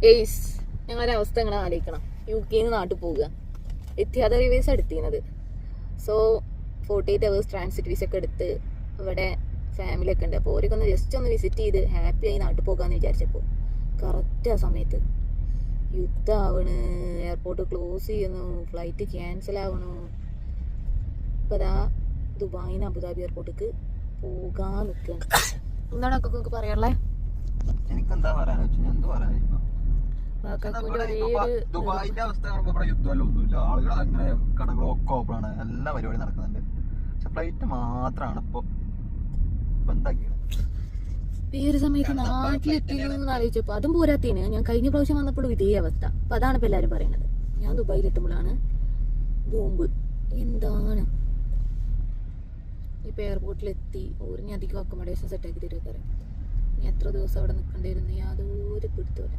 Ace ഞങ്ങളുടെ അവസ്ഥ എങ്ങനെ ആലോചിക്കണം. UK നാട്ടിൽ പോവുക, എത്തിയാതെ റിവേഴ്സ് എടുത്തിരുന്നത്. സോ 48 hours ട്രാൻസിറ്റ് വിസ ഒക്കെ എടുത്ത് ഇവിടെ ഫാമിലി ഒക്കെ ഉണ്ട്. അപ്പോൾ ഓരൊക്കെ ഒന്ന് ജസ്റ്റ് ഒന്ന് വിസിറ്റ് ചെയ്ത് ഹാപ്പി ആയി നാട്ടിൽ പോകാമെന്ന് വിചാരിച്ചപ്പോൾ കറക്റ്റ് ആ സമയത്ത് യുദ്ധമാവണ്, എയർപോർട്ട് ക്ലോസ് ചെയ്യുന്നു, ഫ്ലൈറ്റ് ക്യാൻസൽ ആവണു. ഇപ്പം അതാ ദുബായിന്ന് അബുദാബി എയർപോർട്ടിക്ക് പോകാൻ നിൽക്കുകയാണ്. എന്താണ് ഒക്കെ നിങ്ങൾക്ക് പറയാനുള്ളത്? എനിക്കെന്താ പറയാന്ന് വെച്ചാൽ ഞാൻ എന്താ പറയാനിപ്പോ ദുബായിന്റെ അവസ്ഥ കാണുമ്പോൾ ഇവിടെ യുദ്ധമല്ല ഒന്നുമില്ല. ആളുകൾ അങ്ങനെ കടകളൊക്കെ ഓപ്പണാണ്, എല്ലാ പരിപാടി നടക്കുന്നുണ്ട്. പക്ഷെ ഫ്ലൈറ്റ് മാത്രമാണ് ഇപ്പൊ ബന്ധാക്കിയത്. ഈ ഒരു സമയത്ത് നാട്ടിലെത്തിയെന്ന് ആലോചിച്ചപ്പോൾ അതും പോരാത്തീന് ഞാൻ കഴിഞ്ഞ പ്രാവശ്യം വന്നപ്പോഴും ഇതേ അവസ്ഥ. അപ്പൊ അതാണ് ഇപ്പൊ എല്ലാരും പറയുന്നത്. ഞാൻ ദുബായിലെത്തുമ്പോഴാണ് ബോംബ്. എന്താണ് ഇപ്പൊ എയർപോർട്ടിലെത്തി ഓരോ അധികം അക്കോമഡേഷൻ സെറ്റാക്കി തരുമോ? ഇനി എത്ര ദിവസം അവിടെ നിൽക്കേണ്ടിയിരുന്നു യാതൊരു പിടുത്തമില്ല.